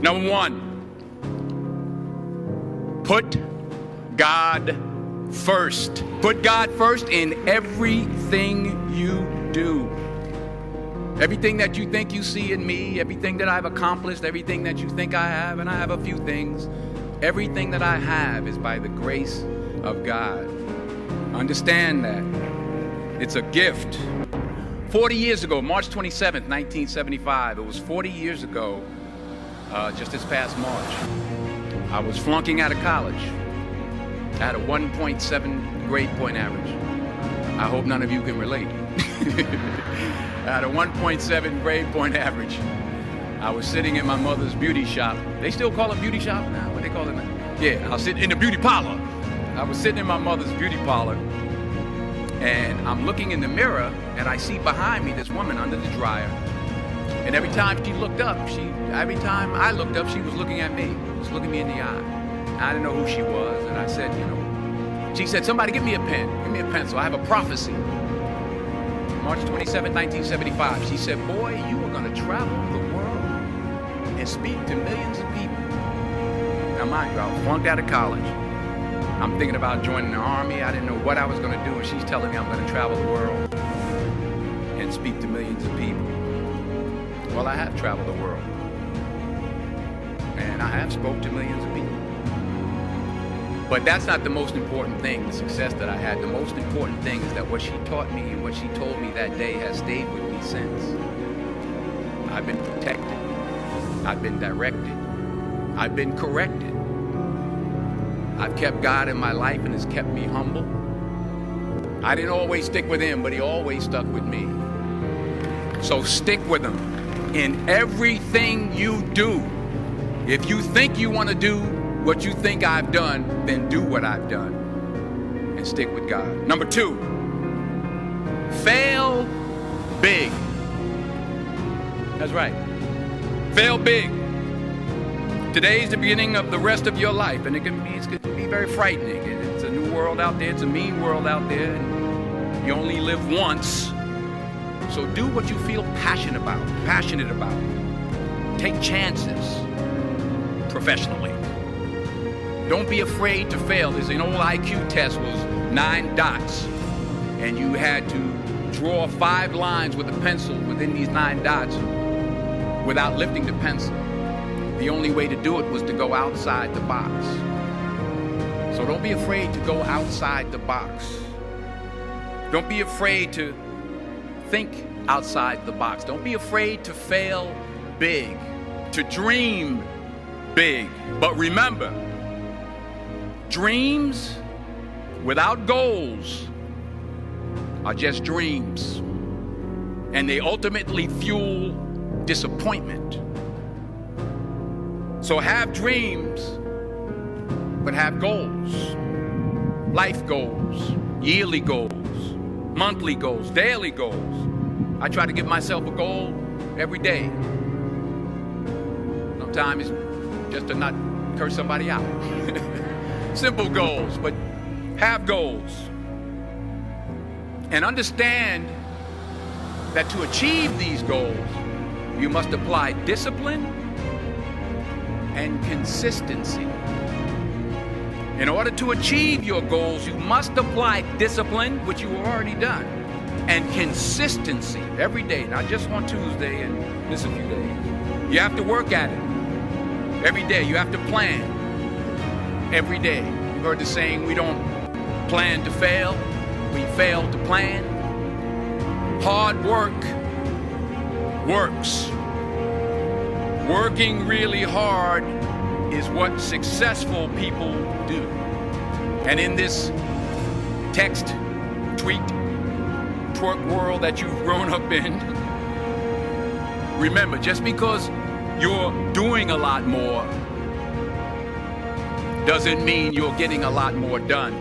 Number one, put God first. Put God first in everything you do. Everything that you think you see in me, everything that I've accomplished, everything that you think I have, and I have a few things, everything that I have is by the grace of God. Understand that. It's a gift. 40 years ago, March 27th, 1975, it was 40 years ago, just this past March, I was flunking out of college. I had a 1.7 grade point average. I hope none of you can relate. I had a 1.7 grade point average. I was sitting in my mother's beauty shop. They still call it beauty shop now? What they call it now? Yeah, I was sitting in the beauty parlor. I was sitting in my mother's beauty parlor, and I'm looking in the mirror, and I see behind me this woman under the dryer. And every time she looked up, every time I looked up, she was looking at me, just looking me in the eye. I didn't know who she was, and I said, she said, somebody give me a pen, give me a pencil. I have a prophecy. March 27, 1975, she said, boy, you are going to travel the world and speak to millions of people. Now, mind you, I was flunked out of college. I'm thinking about joining the army. I didn't know what I was going to do, and she's telling me I'm going to travel the world and speak to millions of people. Well, I have traveled the world, and I have spoke to millions of people. But that's not the most important thing, the success that I had. The most important thing is that what she taught me and what she told me that day has stayed with me since. I've been protected. I've been directed. I've been corrected. I've kept God in my life, and it's kept me humble. I didn't always stick with him, but he always stuck with me. So stick with him in everything you do. If you think you want to do what you think I've done, then do what I've done and stick with God. Number two, fail big. That's right. Fail big. Today's the beginning of the rest of your life, and it can be very frightening. It's a new world out there. It's a mean world out there, and you only live once. So do what you feel passionate about. Take chances professionally. Don't be afraid to fail. There's an old IQ test, was 9 dots, and you had to draw 5 lines with a pencil within these 9 dots without lifting the pencil. The only way to do it was to go outside the box. So don't be afraid to go outside the box. Don't be afraid to think outside the box. Don't be afraid to fail big, to dream big. But remember, dreams without goals are just dreams, and they ultimately fuel disappointment. So have dreams, but have goals. Life goals, yearly goals, monthly goals, daily goals. I try to give myself a goal every day. Sometimes it's just to not curse somebody out. Simple goals, but have goals. And understand that to achieve these goals, you must apply discipline and consistency. In order to achieve your goals, you must apply discipline, which you have already done, and consistency every day, not just on Tuesday and this a few days. You have to work at it every day. You have to plan every day. You've heard the saying, we don't plan to fail, we fail to plan. Hard work works. Working really hard is what successful people do. And in this text, tweet, twerk world that you've grown up in, remember, just because you're doing a lot more doesn't mean you're getting a lot more done.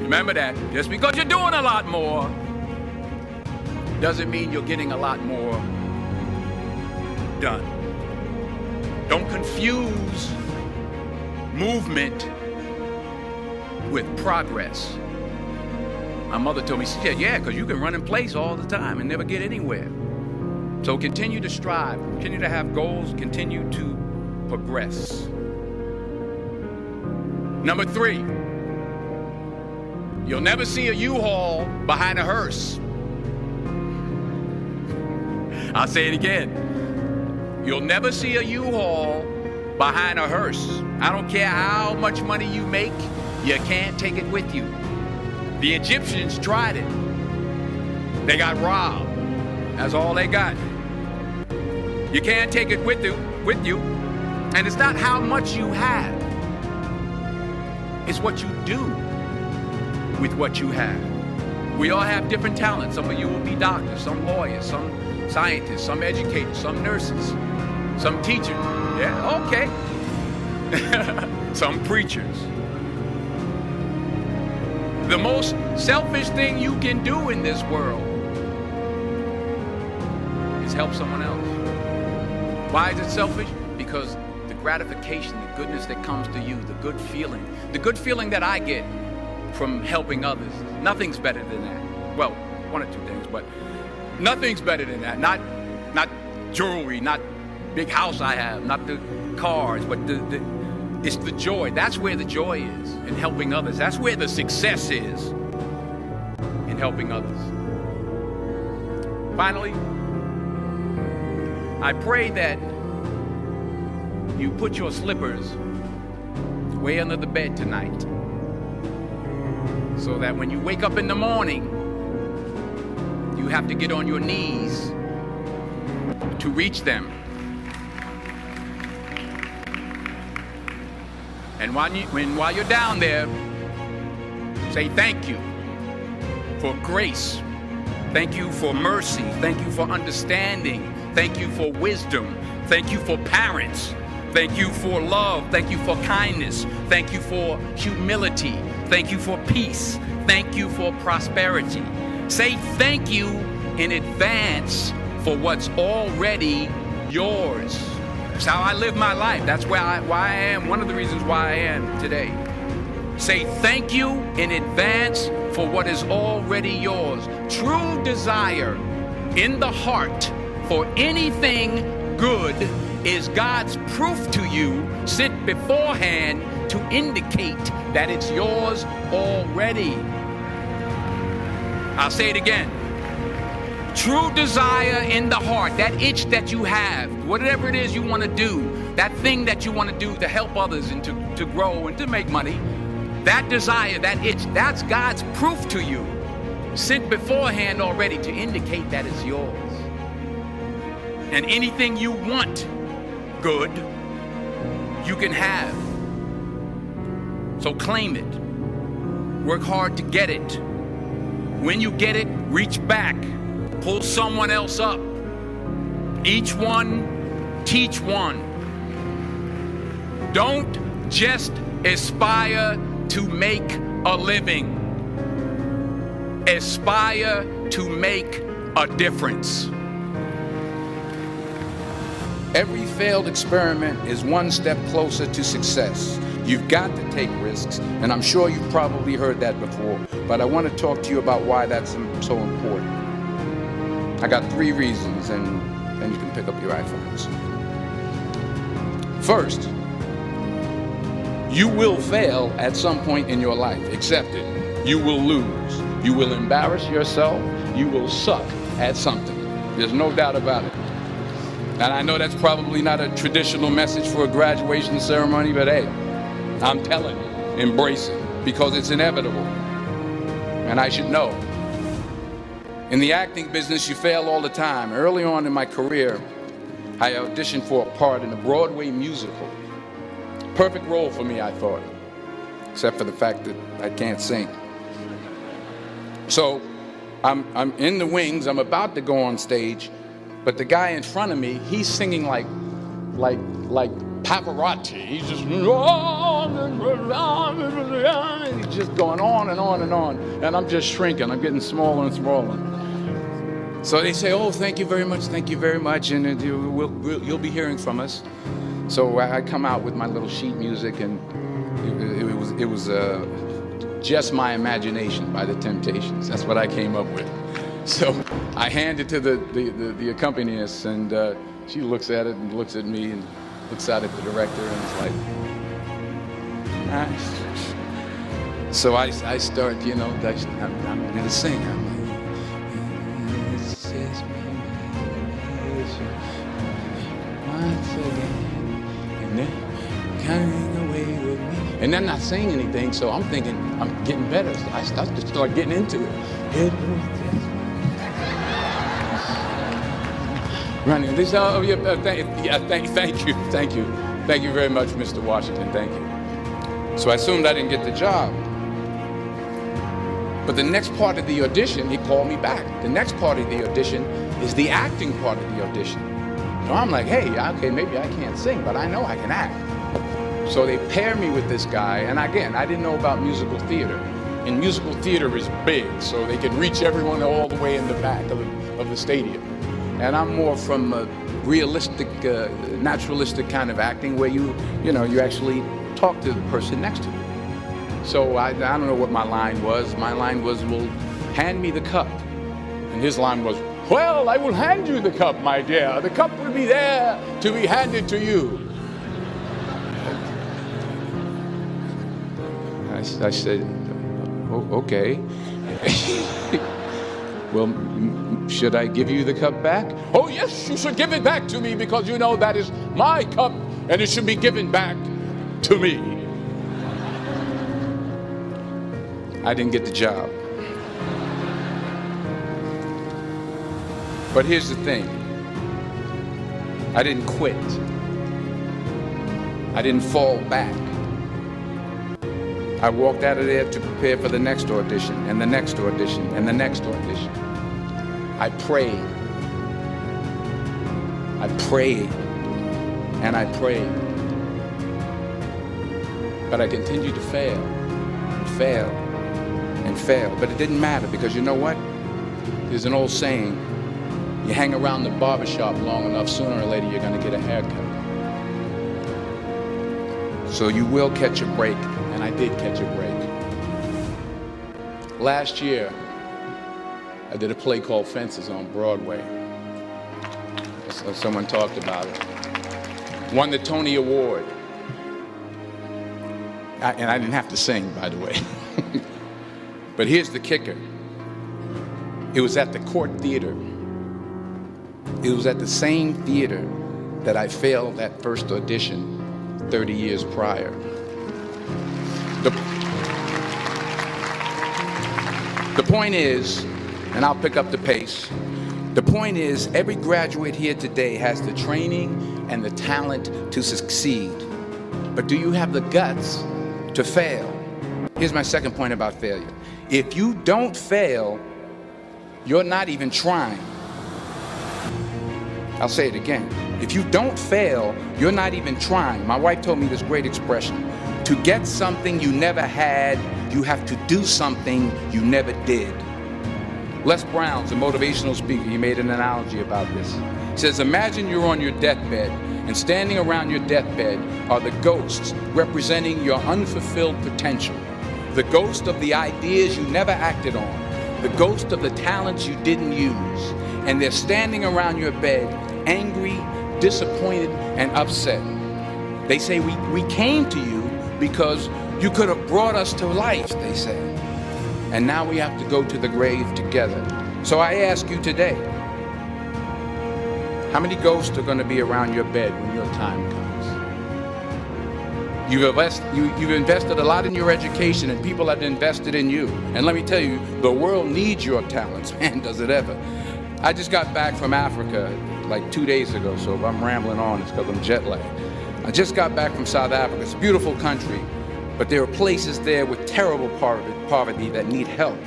Remember that. Just because you're doing a lot more doesn't mean you're getting a lot more done. Don't confuse movement with progress. My mother told me, she said, yeah, because you can run in place all the time and never get anywhere. So continue to strive, continue to have goals, continue to progress. Number 3, you'll never see a U-Haul behind a hearse. I'll say it again. You'll never see a U-Haul behind a hearse. I don't care how much money you make, you can't take it with you. The Egyptians tried it. They got robbed. That's all they got. You can't take it with you. And it's not how much you have. It's what you do with what you have. We all have different talents. Some of you will be doctors, some lawyers, some scientists, some educators, some nurses, some teachers. Yeah, okay. Some preachers. The most selfish thing you can do in this world is help someone else. Why is it selfish? Because the gratification, the goodness that comes to you, the good feeling that I get from helping others, nothing's better than that. Well, one or two things, but nothing's better than that. Not jewelry, not big house I have, not the cars, but it's the joy. That's where the joy is, in helping others. That's where the success is, in helping others. Finally, I pray that you put your slippers way under the bed tonight, so that when you wake up in the morning, you have to get on your knees to reach them. And while you're down there, say thank you for grace. Thank you for mercy. Thank you for understanding. Thank you for wisdom. Thank you for parents. Thank you for love. Thank you for kindness. Thank you for humility. Thank you for peace. Thank you for prosperity. Say thank you in advance for what's already yours. That's how I live my life. That's why I am. One of the reasons why I am today. Say thank you in advance for what is already yours. True desire in the heart for anything good is God's proof to you sent beforehand to indicate that it's yours already. I'll say it again. True desire in the heart, that itch that you have, whatever it is you want to do, that thing that you want to do to help others and to grow and to make money, that desire, that itch, that's God's proof to you, sent beforehand already to indicate that it's yours. And anything you want good, you can have. So claim it. Work hard to get it. When you get it, reach back. Pull someone else up. Each one, teach one. Don't just aspire to make a living. Aspire to make a difference. Every failed experiment is one step closer to success. You've got to take risks, and I'm sure you've probably heard that before, but I want to talk to you about why that's so important. I got 3 reasons, and then you can pick up your iPhones. First, you will fail at some point in your life. Accept it. You will lose. You will embarrass yourself. You will suck at something. There's no doubt about it. And I know that's probably not a traditional message for a graduation ceremony, but hey, I'm telling you, embrace it, because it's inevitable. And I should know. In the acting business, you fail all the time. Early on in my career, I auditioned for a part in a Broadway musical. Perfect role for me, I thought, except for the fact that I can't sing. So I'm in the wings, I'm about to go on stage, but the guy in front of me, he's singing like Pavarotti. He's just, and he's just going on and on and on. And I'm just shrinking. I'm getting smaller and smaller. So they say, oh, thank you very much, and you'll be hearing from us. So I come out with my little sheet music, and it was Just My Imagination by The Temptations. That's what I came up with. So I hand it to the accompanist, and she looks at it and looks at me and looks out at the director, and it's like, nice. So I start, I'm going to sing. I'm like, it says once again, and then coming away with me. And I'm not saying anything, so I'm thinking I'm getting better. So I start getting into it. Running. This, thank you very much, Mr. Washington. Thank you. So I assumed I didn't get the job. But the next part of the audition, he called me back. The next part of the audition is the acting part of the audition. So I'm like, hey, okay, maybe I can't sing, but I know I can act. So they pair me with this guy, and again, I didn't know about musical theater. And musical theater is big, so they can reach everyone all the way in the back of the stadium. And I'm more from a realistic, naturalistic kind of acting where you actually talk to the person next to you. So I don't know what my line was. My line was, well, hand me the cup. And his line was, well, I will hand you the cup, my dear. The cup will be there to be handed to you. I said, oh, okay. Well, should I give you the cup back? Oh, yes, you should give it back to me because you know that is my cup and it should be given back to me. I didn't get the job. But here's the thing. I didn't quit. I didn't fall back. I walked out of there to prepare for the next audition, and the next audition, and the next audition. I prayed. I prayed. And I prayed. But I continued to fail, and fail, and fail. But it didn't matter, because you know what? There's an old saying, you hang around the barbershop long enough, sooner or later you're going to get a haircut. So you will catch a break. And I did catch a break. Last year, I did a play called Fences on Broadway. So someone talked about it. Won the Tony Award. And I didn't have to sing, by the way. But here's the kicker. It was at the Court Theater. It was at the same theater that I failed that first audition 30 years prior. The point is, and I'll pick up the pace, the point is every graduate here today has the training and the talent to succeed. But do you have the guts to fail? Here's my second point about failure. If you don't fail, you're not even trying. I'll say it again. If you don't fail, you're not even trying. My wife told me this great expression. To get something you never had, you have to do something you never did. Les Brown's a motivational speaker. He made an analogy about this. He says, imagine you're on your deathbed, and standing around your deathbed are the ghosts representing your unfulfilled potential. The ghost of the ideas you never acted on. The ghost of the talents you didn't use. And they're standing around your bed, angry, disappointed, and upset. They say, we came to you because you could have brought us to life, they say. And now we have to go to the grave together. So I ask you today, how many ghosts are going to be around your bed when your time comes? You've invested a lot in your education, and people have invested in you. And let me tell you, the world needs your talents, man, does it ever. I just got back from Africa like 2 days ago, so if I'm rambling on, it's because I'm jet lagged. I just got back from South Africa. It's a beautiful country, but there are places there with terrible poverty that need help.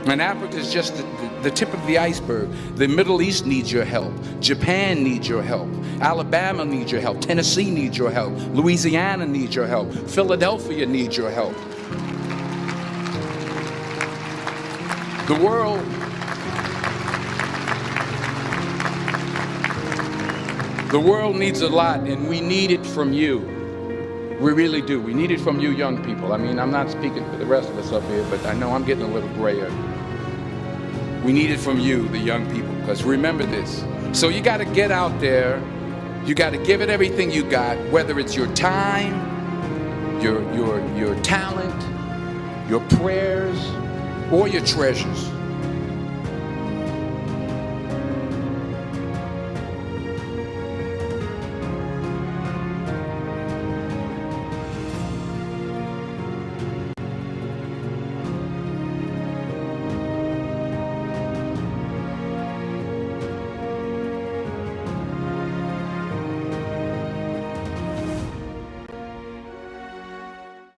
And Africa is just the tip of the iceberg. The Middle East needs your help. Japan needs your help. Alabama needs your help. Tennessee needs your help. Louisiana needs your help. Philadelphia needs your help. The world needs a lot, and we need it from you. We really do. We need it from you young people. I mean, I'm not speaking for the rest of us up here, but I know I'm getting a little grayer. We need it from you, the young people, because remember this. So you got to get out there. You got to give it everything you got, whether it's your time, your talent, your prayers, or your treasures.